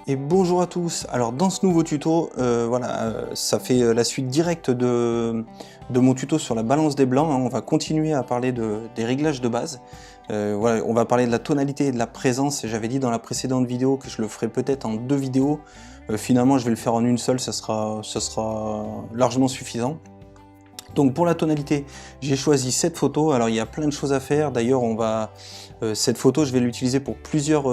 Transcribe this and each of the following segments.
Et bonjour à tous. Alors dans ce nouveau tuto, ça fait la suite directe de mon tuto sur la balance des blancs, hein. On va continuer à parler des réglages de base. Voilà, on va parler de la tonalité et de la présence. J'avais dit dans la précédente vidéo que je le ferais peut-être en 2 vidéos. Finalement je vais le faire en une seule, ça sera largement suffisant. Donc pour la tonalité, j'ai choisi cette photo. Alors il y a plein de choses à faire. D'ailleurs, cette photo, je vais l'utiliser pour plusieurs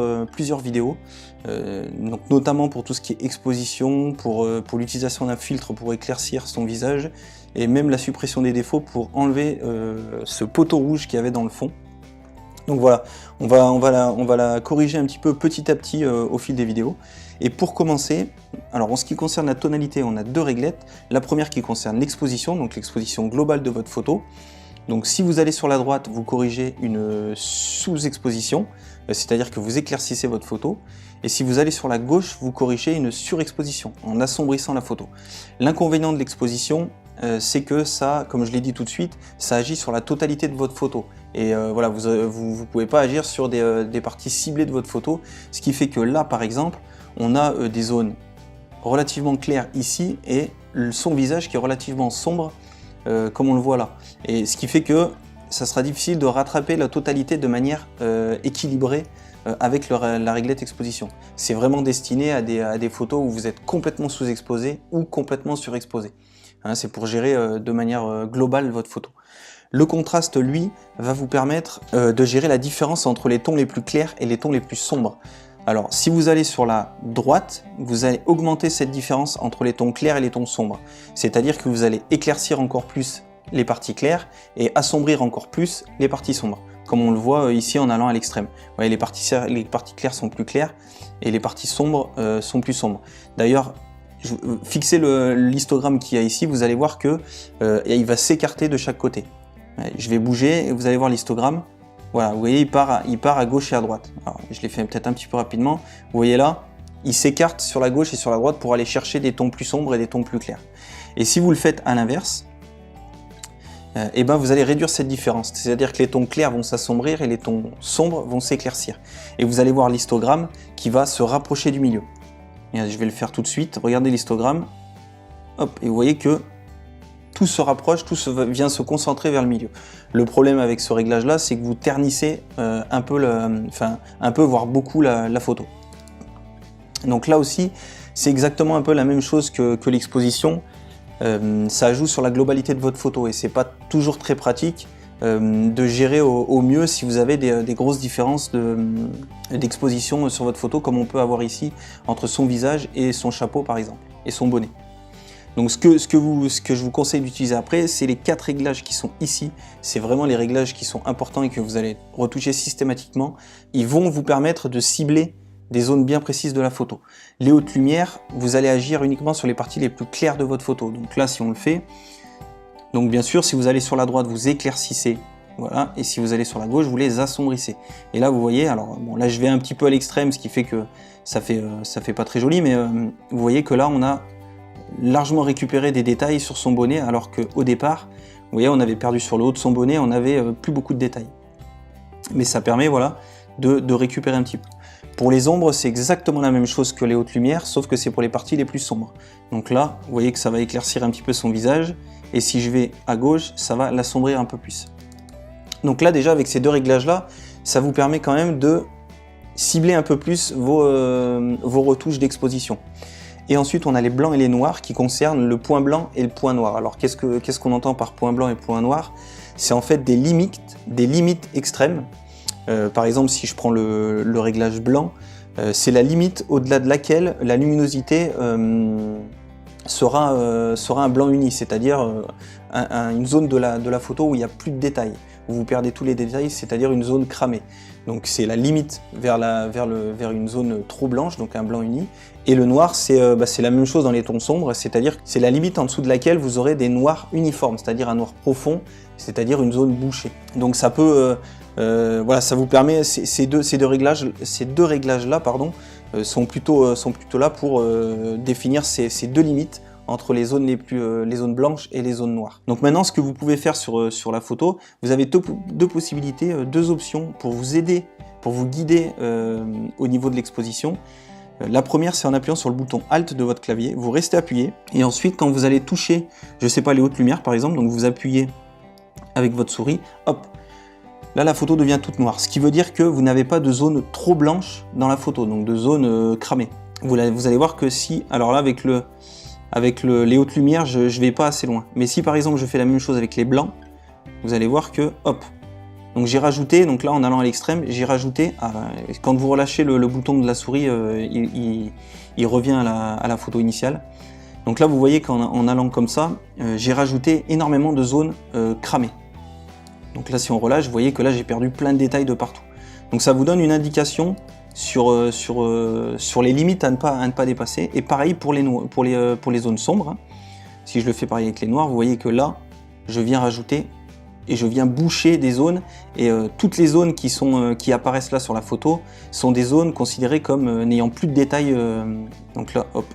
vidéos, donc notamment pour tout ce qui est exposition, pour l'utilisation d'un filtre pour éclaircir son visage, et même la suppression des défauts pour enlever ce poteau rouge qu'il y avait dans le fond. Donc voilà, on va la corriger un petit peu petit à petit au fil des vidéos. Et pour commencer, alors en ce qui concerne la tonalité, on a 2 réglettes. La première qui concerne l'exposition, donc l'exposition globale de votre photo. Donc si vous allez sur la droite, vous corrigez une sous-exposition, c'est-à-dire que vous éclaircissez votre photo. Et si vous allez sur la gauche, vous corrigez une surexposition, en assombrissant la photo. L'inconvénient de l'exposition, c'est que ça, comme je l'ai dit tout de suite, ça agit sur la totalité de votre photo. Et voilà, vous ne pouvez pas agir sur des parties ciblées de votre photo, ce qui fait que là, par exemple, on a des zones relativement claires ici, et son visage qui est relativement sombre, comme on le voit là. Et ce qui fait que ça sera difficile de rattraper la totalité de manière équilibrée avec la réglette exposition. C'est vraiment destiné à des photos où vous êtes complètement sous-exposé ou complètement surexposé. Hein, c'est pour gérer de manière globale votre photo. Le contraste, lui, va vous permettre de gérer la différence entre les tons les plus clairs et les tons les plus sombres. Alors, si vous allez sur la droite, vous allez augmenter cette différence entre les tons clairs et les tons sombres. C'est-à-dire que vous allez éclaircir encore plus les parties claires et assombrir encore plus les parties sombres. Comme on le voit ici en allant à l'extrême. Vous voyez, les parties claires sont plus claires et les parties sombres sont plus sombres. D'ailleurs, fixez l'histogramme qu'il y a ici, vous allez voir que il va s'écarter de chaque côté. Je vais bouger et vous allez voir l'histogramme. Voilà, vous voyez, il part à gauche et à droite. Alors, je l'ai fait peut-être un petit peu rapidement. Vous voyez là, il s'écarte sur la gauche et sur la droite pour aller chercher des tons plus sombres et des tons plus clairs. Et si vous le faites à l'inverse, ben vous allez réduire cette différence. C'est-à-dire que les tons clairs vont s'assombrir et les tons sombres vont s'éclaircir. Et vous allez voir l'histogramme qui va se rapprocher du milieu. Et je vais le faire tout de suite. Regardez l'histogramme. Hop, et vous voyez que tout se rapproche, vient se concentrer vers le milieu. Le problème avec ce réglage-là, c'est que vous ternissez un peu, voire beaucoup la photo. Donc là aussi, c'est exactement un peu la même chose que l'exposition. Ça joue sur la globalité de votre photo et c'est pas toujours très pratique de gérer au mieux si vous avez des grosses différences d'exposition sur votre photo, comme on peut avoir ici entre son visage et son chapeau par exemple, et son bonnet. Donc ce que je vous conseille d'utiliser après, c'est les 4 réglages qui sont ici. C'est vraiment les réglages qui sont importants et que vous allez retoucher systématiquement. Ils vont vous permettre de cibler des zones bien précises de la photo. Les hautes lumières, vous allez agir uniquement sur les parties les plus claires de votre photo. Donc là, si on le fait, donc bien sûr, si vous allez sur la droite, vous éclaircissez, voilà, et si vous allez sur la gauche, vous les assombrissez. Et là, vous voyez, alors bon, là je vais un petit peu à l'extrême, ce qui fait que ça fait pas très joli, mais vous voyez que là, on a largement récupéré des détails sur son bonnet, alors qu'au départ, vous voyez, on avait perdu sur le haut de son bonnet, on avait plus beaucoup de détails. Mais ça permet, voilà, de récupérer un petit peu. Pour les ombres, c'est exactement la même chose que les hautes lumières, sauf que c'est pour les parties les plus sombres. Donc là, vous voyez que ça va éclaircir un petit peu son visage, et si je vais à gauche, ça va l'assombrir un peu plus. Donc là, déjà, avec ces 2 réglages-là, ça vous permet quand même de cibler un peu plus vos retouches d'exposition. Et ensuite, on a les blancs et les noirs qui concernent le point blanc et le point noir. Alors, qu'est-ce qu'on entend par point blanc et point noir? C'est en fait des limites extrêmes. Par exemple, si je prends le réglage blanc, c'est la limite au-delà de laquelle la luminosité sera un blanc uni, c'est-à-dire une zone de la photo où il n'y a plus de détails, où vous perdez tous les détails, c'est-à-dire une zone cramée. Donc c'est la limite vers une zone trop blanche, donc un blanc uni. Et le noir, c'est la même chose dans les tons sombres, c'est-à-dire que c'est la limite en dessous de laquelle vous aurez des noirs uniformes, c'est-à-dire un noir profond, c'est-à-dire une zone bouchée. Donc ça peut, voilà, ça vous permet, ces deux réglages-là, pardon, sont plutôt là pour définir ces 2 limites entre les zones les zones blanches et les zones noires. Donc maintenant, ce que vous pouvez faire sur la photo, vous avez deux possibilités, 2 options pour vous aider, pour vous guider au niveau de l'exposition. La première, c'est en appuyant sur le bouton Alt de votre clavier, vous restez appuyé, et ensuite quand vous allez toucher, je sais pas, les hautes lumières par exemple, donc vous appuyez avec votre souris, hop, là la photo devient toute noire, ce qui veut dire que vous n'avez pas de zone trop blanche dans la photo, donc de zone cramée. Vous allez voir que si, alors là avec les hautes lumières, je vais pas assez loin, mais si par exemple je fais la même chose avec les blancs, vous allez voir que, hop, donc j'ai rajouté, donc là en allant à l'extrême, j'ai rajouté, quand vous relâchez le bouton de la souris, il revient à la photo initiale. Donc là vous voyez qu'en allant comme ça, j'ai rajouté énormément de zones cramées. Donc là si on relâche, vous voyez que là j'ai perdu plein de détails de partout. Donc ça vous donne une indication sur les limites à ne pas dépasser. Et pareil pour les zones sombres. Hein. Si je le fais pareil avec les noirs, vous voyez que là, je viens rajouter et je viens boucher des zones, et toutes les zones qui apparaissent là sur la photo sont des zones considérées comme n'ayant plus de détails. Donc là, hop.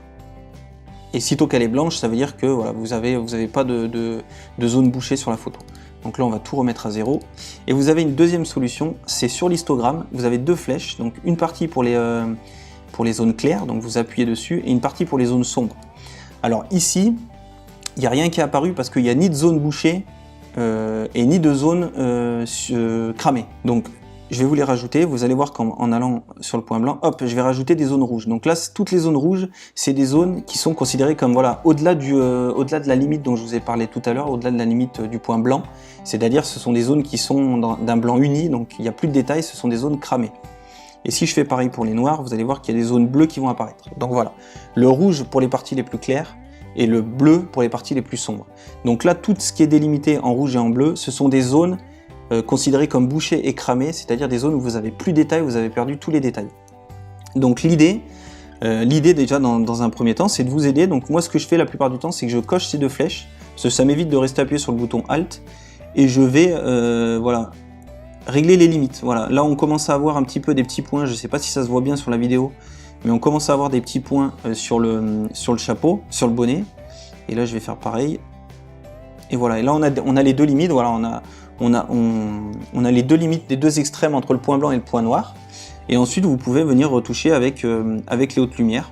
Et sitôt qu'elle est blanche, ça veut dire que voilà, vous avez pas de zone bouchée sur la photo. Donc là, on va tout remettre à zéro. Et vous avez une deuxième solution, c'est sur l'histogramme. Vous avez deux flèches, donc une partie pour les zones claires, donc vous appuyez dessus, et une partie pour les zones sombres. Alors ici, il n'y a rien qui est apparu parce qu'il n'y a ni de zone bouchée, et ni de zone cramée. Donc je vais vous les rajouter, vous allez voir qu'en allant sur le point blanc, hop, je vais rajouter des zones rouges. Donc là, toutes les zones rouges, c'est des zones qui sont considérées comme, voilà, au-delà de la limite dont je vous ai parlé tout à l'heure, au-delà de la limite du point blanc, c'est-à-dire ce sont des zones qui sont d'un blanc uni, donc il n'y a plus de détails, ce sont des zones cramées. Et si je fais pareil pour les noirs, vous allez voir qu'il y a des zones bleues qui vont apparaître. Donc voilà, le rouge pour les parties les plus claires, et le bleu pour les parties les plus sombres. Donc là, tout ce qui est délimité en rouge et en bleu, ce sont des zones considérées comme bouchées et cramées, c'est-à-dire des zones où vous avez plus de détails, vous avez perdu tous les détails. Donc l'idée déjà dans un premier temps, c'est de vous aider. Donc moi, ce que je fais la plupart du temps, c'est que je coche ces deux flèches, parce que ça m'évite de rester appuyé sur le bouton Alt, et je vais voilà, régler les limites. Voilà. Là, on commence à avoir un petit peu des petits points, je ne sais pas si ça se voit bien sur la vidéo, mais on commence à avoir des petits points sur le chapeau, sur le bonnet. Et là, je vais faire pareil. Et voilà. Et là, on a les deux limites. Voilà, on a les deux limites des deux extrêmes entre le point blanc et le point noir. Et ensuite, vous pouvez venir retoucher avec les hautes lumières.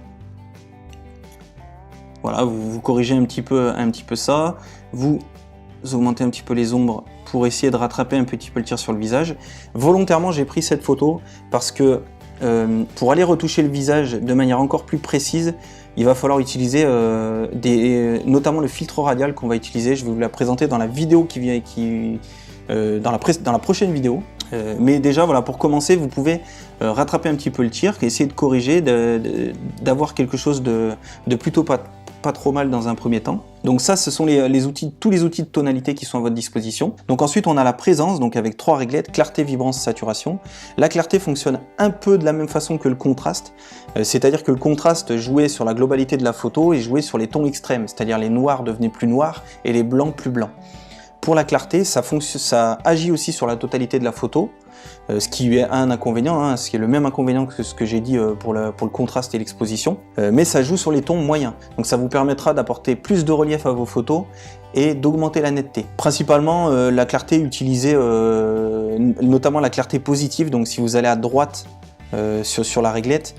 Voilà, vous corrigez un petit peu ça. Vous augmentez un petit peu les ombres pour essayer de rattraper un petit peu le tir sur le visage. Volontairement, j'ai pris cette photo parce que pour aller retoucher le visage de manière encore plus précise, il va falloir utiliser notamment le filtre radial qu'on va utiliser. Je vais vous la présenter dans la vidéo dans la prochaine vidéo. Mais déjà, voilà, pour commencer, vous pouvez rattraper un petit peu le tir, essayer de corriger, d'avoir quelque chose de plutôt pas trop mal dans un premier temps. Donc ça, ce sont tous les outils de tonalité qui sont à votre disposition. Donc ensuite, on a la présence, donc avec 3 réglettes, clarté, vibrance, saturation. La clarté fonctionne un peu de la même façon que le contraste, c'est-à-dire que le contraste jouait sur la globalité de la photo et jouait sur les tons extrêmes, c'est-à-dire les noirs devenaient plus noirs et les blancs plus blancs. Pour la clarté, ça agit aussi sur la totalité de la photo, ce qui est un inconvénient, hein, ce qui est le même inconvénient que ce que j'ai dit pour le contraste et l'exposition, mais ça joue sur les tons moyens, donc ça vous permettra d'apporter plus de relief à vos photos et d'augmenter la netteté. Principalement la clarté utilisée, notamment la clarté positive, donc si vous allez à droite sur la réglette,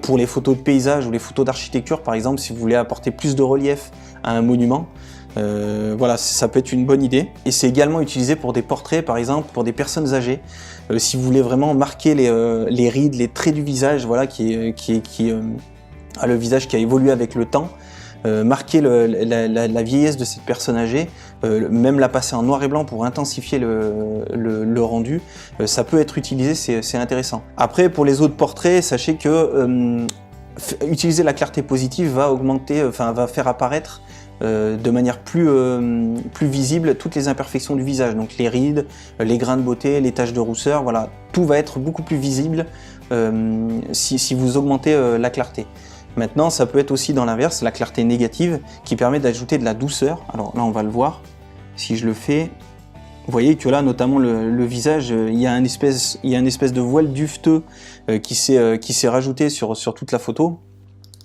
pour les photos de paysage ou les photos d'architecture par exemple, si vous voulez apporter plus de relief à un monument, voilà, ça peut être une bonne idée. Et c'est également utilisé pour des portraits, par exemple, pour des personnes âgées. Si vous voulez vraiment marquer les rides, les traits du visage, voilà, qui a le visage qui a évolué avec le temps, marquer la vieillesse de cette personne âgée, même la passer en noir et blanc pour intensifier le rendu, ça peut être utilisé, c'est intéressant. Après, pour les autres portraits, sachez que utiliser la clarté positive va va faire apparaître de manière plus visible toutes les imperfections du visage, donc les rides, les grains de beauté, les taches de rousseur, voilà, tout va être beaucoup plus visible si vous augmentez la clarté. Maintenant, ça peut être aussi dans l'inverse, la clarté négative, qui permet d'ajouter de la douceur. Alors là, on va le voir, si je le fais, vous voyez que là, notamment le visage, il y a une espèce de voile duveteux qui s'est rajouté sur toute la photo,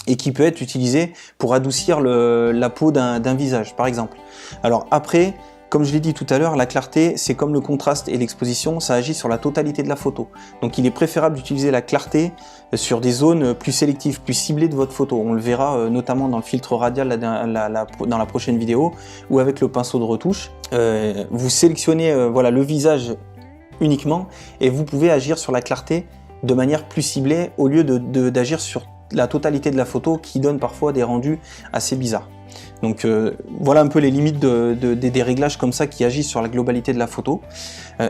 et qui peut être utilisé pour adoucir la peau d'un visage, par exemple. Alors après, Comme je l'ai dit tout à l'heure, la clarté, c'est comme le contraste et l'exposition, ça agit sur la totalité de la photo. Donc il est préférable d'utiliser la clarté sur des zones plus sélectives, plus ciblées de votre photo. On le verra notamment dans le filtre radial dans la prochaine vidéo, ou avec le pinceau de retouche. Vous sélectionnez voilà, le visage uniquement, et vous pouvez agir sur la clarté de manière plus ciblée, au lieu d'agir sur la totalité de la photo, qui donne parfois des rendus assez bizarres. Donc voilà un peu les limites des réglages comme ça qui agissent sur la globalité de la photo.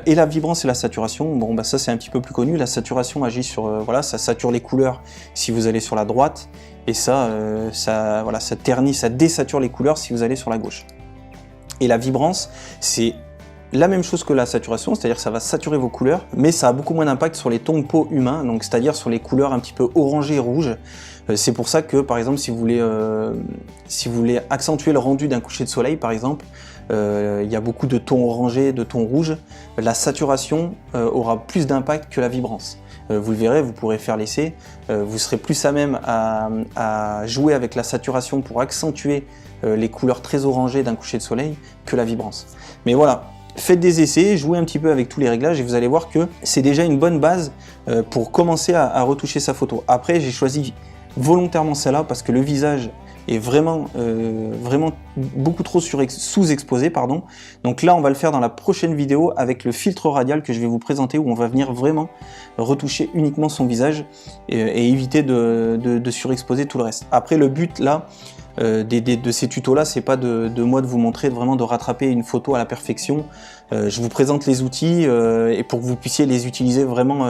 Et la vibrance et la saturation, bon bah ça c'est un petit peu plus connu. La saturation agit sur, voilà, ça sature les couleurs si vous allez sur la droite, et ça ternit, ça désature les couleurs si vous allez sur la gauche. Et la vibrance, c'est la même chose que la saturation, c'est-à-dire que ça va saturer vos couleurs, mais ça a beaucoup moins d'impact sur les tons de peau humains, donc c'est-à-dire sur les couleurs un petit peu orangées et rouges. C'est pour ça que, par exemple, si vous voulez accentuer le rendu d'un coucher de soleil, par exemple, il y a beaucoup de tons orangés, de tons rouges, la saturation aura plus d'impact que la vibrance. Vous le verrez, vous pourrez faire l'essai, vous serez plus à même à jouer avec la saturation pour accentuer les couleurs très orangées d'un coucher de soleil que la vibrance. Mais voilà. Faites des essais, jouez un petit peu avec tous les réglages et vous allez voir que c'est déjà une bonne base pour commencer à retoucher sa photo. Après, j'ai choisi volontairement celle-là parce que le visage est vraiment beaucoup trop sous-exposé, pardon. Donc là, on va le faire dans la prochaine vidéo avec le filtre radial que je vais vous présenter, où on va venir vraiment retoucher uniquement son visage et éviter de surexposer tout le reste. Après, le but là, de ces tutos là, c'est pas de moi de vous montrer vraiment de rattraper une photo à la perfection. Je vous présente les outils et pour que vous puissiez les utiliser vraiment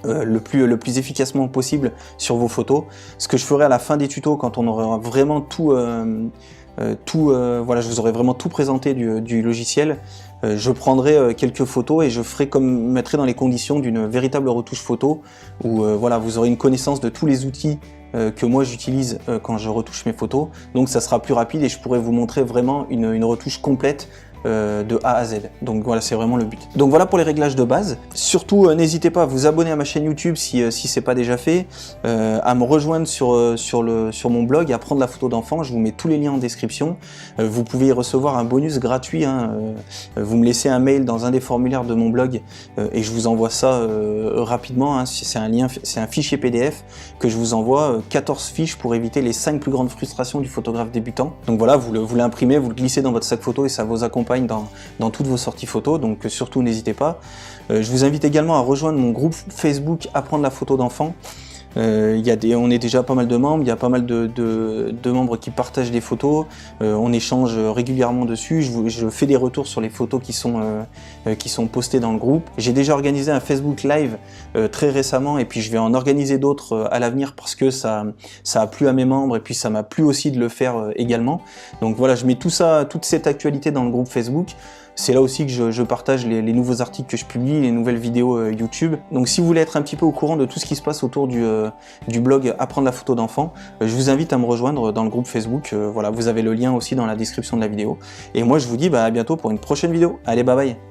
le plus efficacement possible sur vos photos. Ce que je ferai à la fin des tutos, quand on aura vraiment voilà, je vous aurai vraiment tout présenté du logiciel, je prendrai quelques photos et je mettrai dans les conditions d'une véritable retouche photo, où voilà, vous aurez une connaissance de tous les outils que moi j'utilise quand je retouche mes photos. Donc ça sera plus rapide et je pourrai vous montrer vraiment une retouche complète de A à Z. Donc voilà, c'est vraiment le but. Donc voilà pour les réglages de base. Surtout, n'hésitez pas à vous abonner à ma chaîne YouTube si c'est pas déjà fait, à me rejoindre sur mon blog, à prendre la photo d'enfant. Je vous mets tous les liens en description. Vous pouvez y recevoir un bonus gratuit. Vous me laissez un mail dans un des formulaires de mon blog et je vous envoie ça rapidement. C'est un fichier PDF que je vous envoie, 14 fiches pour éviter les 5 plus grandes frustrations du photographe débutant. Donc voilà, vous l'imprimez, vous le glissez dans votre sac photo et ça vous accompagne dans toutes vos sorties photos, donc surtout n'hésitez pas. Je vous invite également à rejoindre mon groupe Facebook Apprendre la photo d'enfant. On est déjà pas mal de membres, il y a pas mal de membres qui partagent des photos, on échange régulièrement dessus, je fais des retours sur les photos qui sont postées dans le groupe. J'ai déjà organisé un Facebook Live très récemment et puis je vais en organiser d'autres à l'avenir parce que ça a plu à mes membres et puis ça m'a plu aussi de le faire également. Donc voilà, je mets tout ça, toute cette actualité dans le groupe Facebook. C'est là aussi que je partage les nouveaux articles que je publie, les nouvelles vidéos YouTube. Donc si vous voulez être un petit peu au courant de tout ce qui se passe autour du blog Apprendre la photo d'enfant, je vous invite à me rejoindre dans le groupe Facebook. Voilà, vous avez le lien aussi dans la description de la vidéo. Et moi je vous dis à bientôt pour une prochaine vidéo. Allez, bye bye.